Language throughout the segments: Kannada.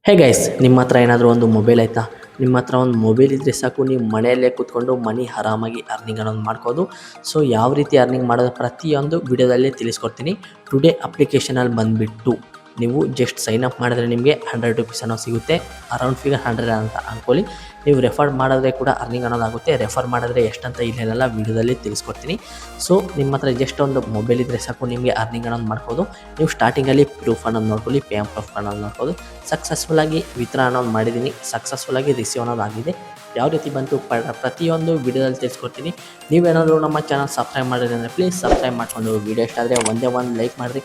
ಹೇ ಗೈಸ್, ನಿಮ್ಮ ಹತ್ರ ಏನಾದರೂ ಒಂದು ಮೊಬೈಲ್ ಆಯಿತಾ? ನಿಮ್ಮ ಹತ್ರ ಒಂದು ಮೊಬೈಲ್ ಇದ್ದರೆ ಸಾಕು, ನೀವು ಮನೆಯಲ್ಲೇ ಕೂತ್ಕೊಂಡು ಮನಿ ಆರಾಮಾಗಿ ಅರ್ನಿಂಗ್ ಅನ್ನೋದು ಮಾಡ್ಬೋದು. ಸೊ ಯಾವ ರೀತಿ ಅರ್ನಿಂಗ್ ಮಾಡೋದು ಪ್ರತಿಯೊಂದು ವಿಡಿಯೋದಲ್ಲಿ ತಿಳಿಸ್ಕೊಡ್ತೀನಿ. ಟುಡೇ ಅಪ್ಲಿಕೇಶನಲ್ಲಿ ಬಂದುಬಿಟ್ಟು ನೀವು ಜಸ್ಟ್ ಸೈನ್ ಅಪ್ ಮಾಡಿದ್ರೆ ನಿಮಗೆ 100 ರುಪೀಸ್ ಅನ್ನೋ ಸಿಗುತ್ತೆ. ಅರೌಂಡ್ ಫಿಗರ್ 100 ಅಂತ ಅಂದ್ಕೊಳ್ಳಿ. ನೀವು ರೆಫರ್ ಮಾಡಿದ್ರೆ ಕೂಡ ಅರ್ನಿಂಗ್ ಅನ್ನೋದಾಗುತ್ತೆ. ರೆಫರ್ ಮಾಡಿದ್ರೆ ಎಷ್ಟಂತ ಇಲ್ಲೇನೆಲ್ಲ ವಿಡಿಯೋದಲ್ಲಿ ತಿಳಿಸ್ಕೊಡ್ತೀನಿ. ಸೊ ನಿಮ್ಮ ಹತ್ರ ಜಸ್ಟ್ ಒಂದು ಮೊಬೈಲ್ ಇದ್ದರೆ ಸಾಕು, ನಿಮಗೆ ಅರ್ನಿಂಗ್ ಅನ್ನೋದು ಮಾಡ್ಬೋದು. ನೀವು ಸ್ಟಾರ್ಟಿಂಗಲ್ಲಿ ಪ್ರೂಫ್ ಅನ್ನೋದು ನೋಡ್ಕೊಳ್ಳಿ, ಪೇ ಪ್ರೂಫ್ ಅನ್ನೋದು ನೋಡ್ಬೋದು. ಸಕ್ಸಸ್ಫುಲ್ಲಾಗಿ ವಿತ್ಡ್ರಾ ಅನ್ನೋದು ಮಾಡಿದ್ದೀನಿ, ಸಕ್ಸಸ್ಫುಲ್ಲಾಗಿ ರಿಸೀವ್ ಅನ್ನೋದಾಗಿದೆ. ಯಾವ ರೀತಿ ಬಂತು ಪ್ರತಿಯೊಂದು ವಿಡಿಯೋದಲ್ಲಿ ತಿಳಿಸ್ಕೊಡ್ತೀನಿ. ನೀವೇನಾದರೂ ನಮ್ಮ ಚಾನಲ್ ಸಬ್ಸ್ಕ್ರೈಬ್ ಮಾಡಿದ್ರೆ ಅಂದರೆ ಪ್ಲೀಸ್ ಸಬ್ಸ್ಕ್ರೈಬ್ ಮಾಡಿಕೊಂಡು ವಿಡಿಯೋ ಇಷ್ಟ ಆದರೆ ಒಂದೇ ಒಂದು ಲೈಕ್ ಮಾಡಿರಿ.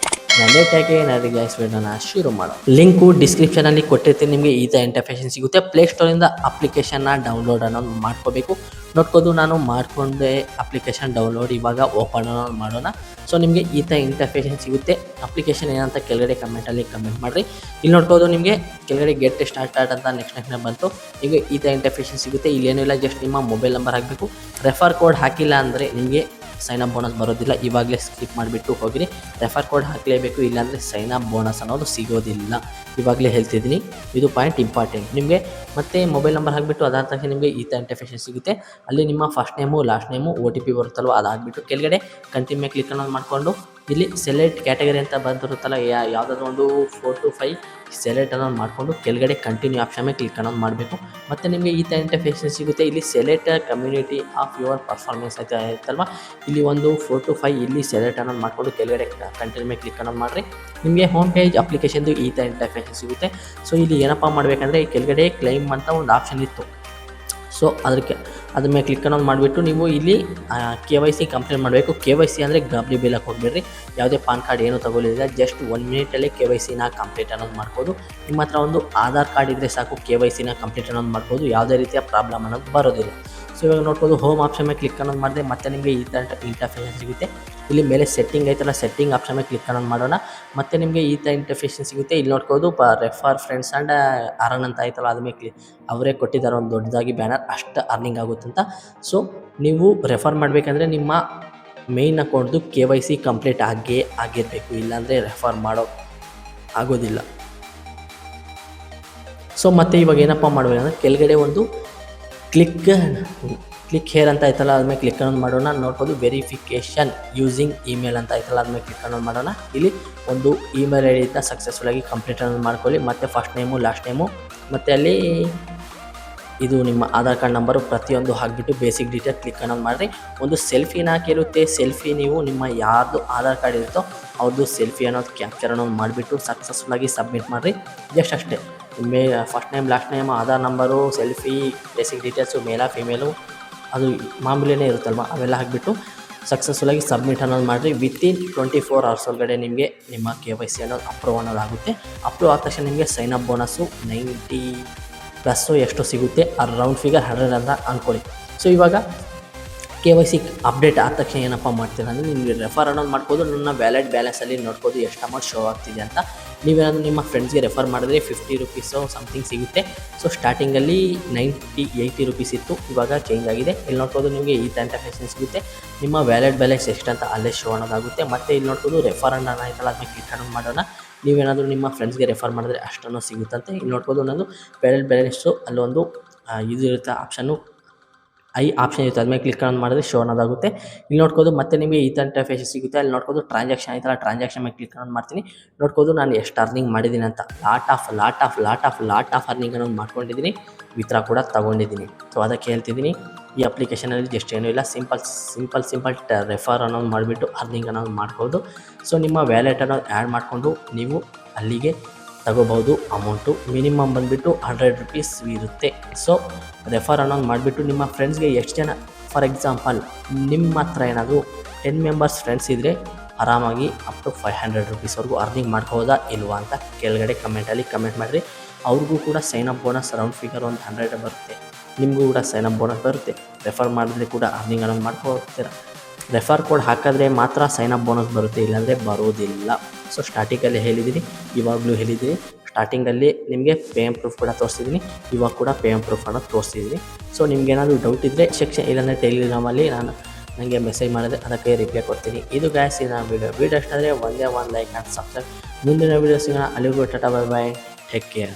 ಲೇಟಾಗಿ ಏನಾದ್ರು ಗೈಸ್ ವಿಡಿಯೋನ ಶುರು ಮಾಡೋ ಲಿಂಕು ಡಿಸ್ಕ್ರಿಪ್ಷನಲ್ಲಿ ಕೊಟ್ಟಿರ್ತೀನಿ. ನಿಮಗೆ ಈ ಥರ ಇಂಟರ್ಫೇಷನ್ ಸಿಗುತ್ತೆ. ಪ್ಲೇಸ್ಟೋರಿಂದ ಅಪ್ಲಿಕೇಶನ್ನ ಡೌನ್ಲೋಡ್ ಅನ್ನೋದು ಮಾಡ್ಕೋಬೇಕು. ನೋಡ್ಬೋದು, ನಾನು ಮಾಡಿಕೊಂಡೆ ಅಪ್ಲಿಕೇಶನ್ ಡೌನ್ಲೋಡ್. ಇವಾಗ ಓಪನ್ ಮಾಡೋಣ. ಸೊ ನಿಮಗೆ ಈ ಥರ ಇಂಟರ್ಫೇಷನ್ ಸಿಗುತ್ತೆ. ಅಪ್ಲಿಕೇಶನ್ ಏನಂತ ಕೆಳಗಡೆ ಕಮೆಂಟಲ್ಲಿ ಕಮೆಂಟ್ ಮಾಡಿರಿ. ಇಲ್ಲಿ ನೋಡ್ಬೋದು, ನಿಮಗೆ ಕೆಳಗಡೆ ಗೆಟ್ ಸ್ಟಾರ್ಟ್ ಅಂತ ನೆಕ್ಸ್ಟ್ ಬಂತು. ನಿಮಗೆ ಈ ಥರ ಇಂಟರ್ಫೇಷನ್ ಸಿಗುತ್ತೆ. ಇಲ್ಲೇನೂ ಇಲ್ಲ, ಜಸ್ಟ್ ನಿಮ್ಮ ಮೊಬೈಲ್ ನಂಬರ್ ಹಾಕಬೇಕು. ರೆಫರ್ ಕೋಡ್ ಹಾಕಿಲ್ಲ ಅಂದರೆ ನಿಮಗೆ ಸೈನ್ ಅಪ್ ಬೋನಸ್ ಬರೋದಿಲ್ಲ. ಇವಾಗಲೇ ಸ್ಕಿಪ್ ಮಾಡಿಬಿಟ್ಟು ಹೋಗಿರಿ. ರೆಫರ್ ಕೋಡ್ ಹಾಕಲೇಬೇಕು, ಇಲ್ಲಾಂದರೆ ಸೈನ್ ಅಪ್ ಬೋನಸ್ ಅನ್ನೋದು ಸಿಗೋದಿಲ್ಲ. ಇವಾಗಲೇ ಹೇಳ್ತಿದ್ದೀನಿ, ಇದು ಪಾಯಿಂಟ್ ಇಂಪಾರ್ಟೆಂಟ್. ನಿಮಗೆ ಮತ್ತೆ ಮೊಬೈಲ್ ನಂಬರ್ ಹಾಕಿಬಿಟ್ಟು ಅದಾದ ತಕ್ಷಣ ನಿಮಗೆ ಈ ಥರ ಇಂಟರ್ಫೇಷನ್ ಸಿಗುತ್ತೆ. ಅಲ್ಲಿ ನಿಮ್ಮ first name last name OTP ಬರುತ್ತಲ್ವ, ಅದಾಗಿಬಿಟ್ಟು ಕೆಳಗಡೆ ಕಂಟಿನ್ಯೂ ಕ್ಲಿಕ್ ಅನ್ನೋದು ಮಾಡಿಕೊಂಡು ಇಲ್ಲಿ ಸೆಲೆಕ್ಟ್ ಕ್ಯಾಟಗರಿ ಅಂತ ಬಂದಿರುತ್ತಲ್ಲ, ಯಾವುದಾದ್ರೂ ಒಂದು 4 to 5 ಸೆಲೆಕ್ಟ್ ಅನ್ನೋದು ಮಾಡಿಕೊಂಡು ಕೆಳಗಡೆ ಕಂಟಿನ್ಯೂ ಆಪ್ಷನ್ ಮೇಲೆ ಕ್ಲಿಕ್ ಅನ್ನೋದು ಮಾಡಬೇಕು. ಮತ್ತು ನಿಮಗೆ ಈ ಥರ ಇಂಟರ್ಫೇಷನ್ ಸಿಗುತ್ತೆ. ಇಲ್ಲಿ select community of your performance ಅಂತ ಇರುತ್ತಲ್ವ, ಇಲ್ಲಿ ಒಂದು 4 to 5 ಇಲ್ಲಿ ಸೆಲೆಕ್ಟ್ ಅನ್ನೋದು ಮಾಡಿಕೊಂಡು ಕೆಳಗಡೆ ಕಂಟಿನ್ಯೂ ಮೇಲೆ ಕ್ಲಿಕ್ ಅನ್ನೋದು ಮಾಡಿರಿ. ನಿಮಗೆ ಹೋಮ್ ಪೇಜ್ ಅಪ್ಲಿಕೇಶನ್ದು ಈ ಥರ ಇಂಟರ್ಫೇಷನ್ ಸಿಗುತ್ತೆ. ಸೊ ಇಲ್ಲಿ ಏನಪ್ಪ ಮಾಡಬೇಕಂದ್ರೆ, ಈ ಕೆಳಗಡೆ ಕ್ಲೈಮ್ ಅಂತ ಒಂದು ಆಪ್ಷನ್ ಇತ್ತು. ಸೊ ಅದ್ರ ಮೇಲೆ ಕ್ಲಿಕ್ ಅನ್ನೋದು ಮಾಡಿಬಿಟ್ಟು ನೀವು ಇಲ್ಲಿ KYC ಕಂಪ್ಲೀಟ್ ಮಾಡಬೇಕು. KYC ಅಂದರೆ ಗಾಬರಿ ಬೀಳಕ್ಕೆ ಹೋಗಬೇಡ್ರಿ. ಯಾವುದೇ ಪಾನ್ ಕಾರ್ಡ್ ಏನೂ ತಗೊಳ್ಳಿಲ್ಲ, ಜಸ್ಟ್ 1 ಮಿನಿಟಲ್ಲೇ KYCನ ಕಂಪ್ಲೀಟ್ ಅನ್ನೋದು ಮಾಡ್ಬೋದು. ನಿಮ್ಮ ಹತ್ರ ಒಂದು ಆಧಾರ್ ಕಾರ್ಡ್ ಇದ್ದರೆ ಸಾಕು, KYCನ ಕಂಪ್ಲೀಟ್ ಅನ್ನೋದು ಮಾಡ್ಬೋದು. ಯಾವುದೇ ರೀತಿಯ ಪ್ರಾಬ್ಲಮ್ ಅನ್ನೋದು ಬರೋದಿಲ್ಲ. ಸೊ ಇವಾಗ ನೋಡ್ಬೋದು, ಹೋಮ್ ಆಪ್ಷನ್ ಮೇಲೆ ಕ್ಲಿಕ್ ಅನ್ನೋದು ಮಾಡಿದೆ. ಮತ್ತೆ ನಿಮಗೆ ಈ ಥರ ಇಂಟರ್ಫೇಷನ್ ಸಿಗುತ್ತೆ. ಇಲ್ಲಿ ಮೇಲೆ ಸೆಟ್ಟಿಂಗ್ ಐತಲ್ಲ, ಸೆಟ್ಟಿಂಗ್ ಆಪ್ಷನ್ ಮೇಲೆ ಕ್ಲಿಕ್ ಅನ್ನೋದು ಮಾಡೋಣ. ಮತ್ತು ನಿಮಗೆ ಈ ಥರ ಇಂಟರ್ಫೇಷನ್ ಸಿಗುತ್ತೆ. ಇಲ್ಲಿ ನೋಡ್ಬೋದು, ರೆಫರ್ ಫ್ರೆಂಡ್ಸ್ ಆ್ಯಂಡ್ ಅರ್ನ್ ಅಂತ ಆಯ್ತಲ್ಲ, ಅದ್ರ ಮೇಲೆ ಅವರೇ ಕೊಟ್ಟಿದ್ದಾರೆ ಒಂದು ದೊಡ್ಡದಾಗಿ ಬ್ಯಾನರ್, ಅಷ್ಟು ಅರ್ನಿಂಗ್ ಆಗುತ್ತಂತ. ಸೊ ನೀವು ರೆಫರ್ ಮಾಡಬೇಕಂದ್ರೆ ನಿಮ್ಮ ಮೇಯ್ನ್ ಅಕೌಂಟ್ದು KYC ಕಂಪ್ಲೀಟ್ ಆಗಿರಬೇಕು, ಇಲ್ಲಾಂದರೆ ರೆಫರ್ ಮಾಡೋ ಆಗೋದಿಲ್ಲ. ಸೊ ಮತ್ತು ಇವಾಗ ಏನಪ್ಪ ಮಾಡಬೇಕಂದ್ರೆ, ಕೆಳಗಡೆ ಒಂದು ಕ್ಲಿಕ್ ಹೇರ್ ಅಂತ ಆಯ್ತಲ್ಲ, ಅದ್ಮೇಲೆ ಕ್ಲಿಕ್ ಅನ್ನೋದು ಮಾಡೋಣ. ನೋಡ್ಬೋದು, ವೆರಿಫಿಕೇಷನ್ ಯೂಸಿಂಗ್ ಇಮೇಲ್ ಅಂತ ಆಯ್ತಲ್ಲ, ಅದ್ಮೇಲೆ ಕ್ಲಿಕ್ ಅನ್ನೋದು ಮಾಡೋಣ. ಇಲ್ಲಿ ಒಂದು ಇಮೇಲ್ ಐ ಡಿ ಸಕ್ಸಸ್ಫುಲ್ಲಾಗಿ ಕಂಪ್ಲೀಟ್ ಅನ್ನೋದು ಮಾಡ್ಕೊಳ್ಳಿ. ಮತ್ತು ಫಸ್ಟ್ ನೇಮು ಲಾಸ್ಟ್ ನೇಮು ಮತ್ತು ಅಲ್ಲಿ ಇದು ನಿಮ್ಮ ಆಧಾರ್ ಕಾರ್ಡ್ ನಂಬರು ಪ್ರತಿಯೊಂದು ಹಾಕಿಬಿಟ್ಟು ಬೇಸಿಕ್ ಡೀಟೇಲ್ ಕ್ಲಿಕ್ ಅನ್ನೋದು ಮಾಡಿರಿ. ಒಂದು ಸೆಲ್ಫಿನ ಹಾಕಿರುತ್ತೆ. ಸೆಲ್ಫಿ ನೀವು ನಿಮ್ಮ ಯಾರ್ದು ಆಧಾರ್ ಕಾರ್ಡ್ ಇರುತ್ತೋ ಅವ್ರದ್ದು ಸೆಲ್ಫಿ ಅನ್ನೋದು ಕ್ಯಾಪ್ಚರ್ ಅನ್ನೋದು ಮಾಡಿಬಿಟ್ಟು ಸಕ್ಸಸ್ಫುಲ್ಲಾಗಿ ಸಬ್ಮಿಟ್ ಮಾಡಿರಿ. ಜಸ್ಟ್ ಅಷ್ಟೇ. First name last name Aadhaar number selfie basic details ಮೇಲ ಫಿಮೇಲು ಅದು ಮಾಮೂಲಿನೇ ಇರುತ್ತಲ್ವ, ಅವೆಲ್ಲ ಹಾಕಿಬಿಟ್ಟು ಸಕ್ಸಸ್ಫುಲ್ಲಾಗಿ ಸಬ್ಮಿಟ್ ಅನ್ನೋದು ಮಾಡಿರಿ. ವಿತಿನ್ 24 hours ಒಳಗಡೆ ನಿಮಗೆ ನಿಮ್ಮ KYC ಅನ್ನೋದು ಅಪ್ರೂವ್ ಅನ್ನೋದಾಗುತ್ತೆ. ಅಪ್ರೂವ್ ಆದ ತಕ್ಷಣ ನಿಮಗೆ ಸೈನ್ ಅಪ್ ಬೋನಸ್ಸು 90+ ಎಷ್ಟು ಸಿಗುತ್ತೆ, ರೌಂಡ್ ಫಿಗರ್ 100 ಅಂತ ಅಂದ್ಕೊಳ್ಳಿ. ಸೊ ಇವಾಗ KYC ಅಪ್ಡೇಟ್ ಆದ ತಕ್ಷಣ ಏನಪ್ಪ ಮಾಡ್ತೀರಾ ಅಂದರೆ, ನಿಮಗೆ ರೆಫರ್ ಅನ್ನೋದು ಮಾಡ್ಬೋದು. ನನ್ನ ವ್ಯಾಲೆಟ್ ಬ್ಯಾಲೆನ್ಸಲ್ಲಿ ನೋಡ್ಬೋದು ಎಷ್ಟು ಅಮೌಂಟ್ ಶೋ ಆಗ್ತಿದೆ ಅಂತ. ನೀವೇನಾದರೂ ನಿಮ್ಮ ಫ್ರೆಂಡ್ಸ್ಗೆ ರೆಫರ್ ಮಾಡಿದ್ರೆ 50 ರುಪೀಸು ಸಮಥಿಂಗ್ ಸಿಗುತ್ತೆ. ಸೊ ಸ್ಟಾರ್ಟಿಂಗಲ್ಲಿ 80 ರುಪೀಸ್ ಇತ್ತು, ಇವಾಗ ಚೇಂಜ್ ಆಗಿದೆ. ಇಲ್ಲಿ ನೋಡ್ಬೋದು, ನಿಮಗೆ ಈ ಥರ ಇಂಟರ್ಫೇಷನ್ ಸಿಗುತ್ತೆ. ನಿಮ್ಮ ವ್ಯಾಲೆಟ್ ಬ್ಯಾಲೆನ್ಸ್ ಎಷ್ಟಂತ ಅಲ್ಲೇ ಶೋ ಅನ್ನೋದಾಗುತ್ತೆ. ಮತ್ತು ಇಲ್ಲಿ ನೋಡ್ಬೋದು, ರೆಫರ್ ಅನ್ನೋ ಆಯ್ತಲ್ಲ, ಅದನ್ನ ಕ್ಲಿಕ್ ಅನ್ನೋದು ಮಾಡೋಣ. ನೀವೇನಾದರೂ ನಿಮ್ಮ ಫ್ರೆಂಡ್ಸ್ಗೆ ರೆಫರ್ ಮಾಡಿದ್ರೆ ಅಷ್ಟನ್ನು ಸಿಗುತ್ತಂತೆ. ಇಲ್ಲಿ ನೋಡ್ಬೋದು, ನಾನು ವ್ಯಾಲೆಟ್ ಬ್ಯಾಲೆನ್ಸು ಅಲ್ಲೊಂದು ಇದು ಇರುತ್ತೆ ಆಪ್ಷನ್ನು, ಆಪ್ಷನ್ ಇರುತ್ತೆ, ಅದ್ಮೇಲೆ ಕ್ಲಿಕ್ ಅನ್ನೋದು ಮಾಡಿದ್ರೆ ಶೋ ಅನ್ನೋದಾಗುತ್ತೆ. ಇಲ್ಲಿ ನೋಡ್ಬೋದು, ಮತ್ತೆ ನಿಮಗೆ ಈ ಥರ ಇಂಟರ್ಫೇಷನ್ ಸಿಗುತ್ತೆ. ಅಲ್ಲಿ ನೋಡ್ಬೋದು, ಟ್ರಾನ್ಸಾಕ್ಷನ್ ಆಯ್ತಲ್ಲ, ಟ್ರಾನ್ಸಾಕ್ಷನ್ ಮೇಲೆ ಕ್ಲಿಕ್ ಅನ್ನೋದು ಮಾಡ್ತೀನಿ. ನೋಡ್ಬೋದು, ನಾನು ಎಷ್ಟು ಅರ್ನಿಂಗ್ ಮಾಡಿದ್ದೀನಿ ಅಂತ. ಲಾಟ್ ಆಫ್ ಅರ್ನಿಂಗ್ ಅನ್ನೋದು ಮಾಡ್ಕೊಂಡಿದ್ದೀನಿ. ವಿತ್ಡ್ರಾ ಕೂಡ ತೊಗೊಂಡಿದ್ದೀನಿ. ಸೊ ಅದಕ್ಕೆ ಹೇಳ್ತಿದ್ದೀನಿ, ಈ ಅಪ್ಲಿಕೇಶನಲ್ಲಿ ಜಸ್ಟ್ ಏನೂ ಇಲ್ಲ, ಸಿಂಪಲ್ ರೆಫರ್ ಅನ್ನೋದು ಮಾಡಿಬಿಟ್ಟು ಅರ್ನಿಂಗ್ ಅನ್ನೋದು ಮಾಡ್ಬೋದು. ಸೊ ನಿಮ್ಮ ವ್ಯಾಲೆಟ್ ಅನ್ನೋದು ಆ್ಯಡ್ ಮಾಡಿಕೊಂಡು ನೀವು ಅಲ್ಲಿಗೆ ತಗೋಬೋದು. ಅಮೌಂಟು ಮಿನಿಮಮ್ ಬಂದುಬಿಟ್ಟು 100 ರುಪೀಸ್ ಇರುತ್ತೆ. ಸೊ ರೆಫರ್ ಅನ್ನೋದು ಮಾಡಿಬಿಟ್ಟು ನಿಮ್ಮ ಫ್ರೆಂಡ್ಸ್ಗೆ ಎಷ್ಟು ಜನ, ಫಾರ್ ಎಕ್ಸಾಂಪಲ್ ನಿಮ್ಮ ಹತ್ರ ಏನಾದರೂ 10 ಮೆಂಬರ್ಸ್ ಫ್ರೆಂಡ್ಸ್ ಇದ್ದರೆ ಆರಾಮಾಗಿ ಅಪ್ ಟು 500 ರುಪೀಸ್ವರೆಗೂ ಅರ್ನಿಂಗ್ ಮಾಡ್ಕೋಬೋದಾ ಇಲ್ವಾ ಅಂತ ಕೆಳಗಡೆ ಕಮೆಂಟಲ್ಲಿ ಕಮೆಂಟ್ ಮಾಡಿರಿ. ಅವ್ರಿಗೂ ಕೂಡ sign up bonus round figure ಒಂದು 100 ಬರುತ್ತೆ. ನಿಮಗೂ ಕೂಡ ಸೈನ್ ಅಪ್ ಬೋನಸ್ ಬರುತ್ತೆ. ರೆಫರ್ ಮಾಡಿದ್ರೆ ಕೂಡ ಅರ್ನಿಂಗ್ ಅನ್ನೋದು ಮಾಡ್ಕೋತೀರ. ರೆಫರ್ ಕೋಡ್ ಹಾಕಿದ್ರೆ ಮಾತ್ರ ಸೈನ್ ಅಪ್ ಬೋನಸ್ ಬರುತ್ತೆ, ಇಲ್ಲಾಂದರೆ ಬರೋದಿಲ್ಲ. ಸೊ ಸ್ಟಾರ್ಟಿಂಗಲ್ಲಿ ಹೇಳಿದ್ದೀನಿ, ಇವಾಗಲೂ ಹೇಳಿದ್ದೀನಿ. ಸ್ಟಾರ್ಟಿಂಗಲ್ಲಿ ನಿಮಗೆ ಪೇ ಪ್ರೂಫ್ ಕೂಡ ತೋರಿಸ್ತಿದ್ದೀನಿ, ಇವಾಗ ಕೂಡ ಪೇ ಪ್ರೂಫ್ ಅನ್ನೋದು ತೋರಿಸ್ತಿದ್ದೀನಿ. ಸೊ ನಿಮ್ಗೇನಾದರೂ ಡೌಟ್ ಇದ್ದರೆ ಸೆಕ್ಷನ್ ಇಲ್ಲಾಂದರೆ ಟೆಲಿಗ್ರಾಮಲ್ಲಿ ನನಗೆ ಮೆಸೇಜ್ ಮಾಡಿದ್ರೆ ಅದಕ್ಕೆ ರಿಪ್ಲೈ ಕೊಡ್ತೀನಿ. ಇದು ಗಾಯ್ಸ್ ಇದನ್ನ ವಿಡಿಯೋ ಇಷ್ಟ ಆದರೆ ಒಂದೇ ಒಂದು ಲೈಕ್ ಆ್ಯಂಡ್ ಸಬ್ಸ್ಕ್ರೈಬ್. ಮುಂದಿನ ವೀಡಿಯೋ ಸಿಗೋಣ. ಅಲ್ಲಿಗೂ Tata, bye bye, take care.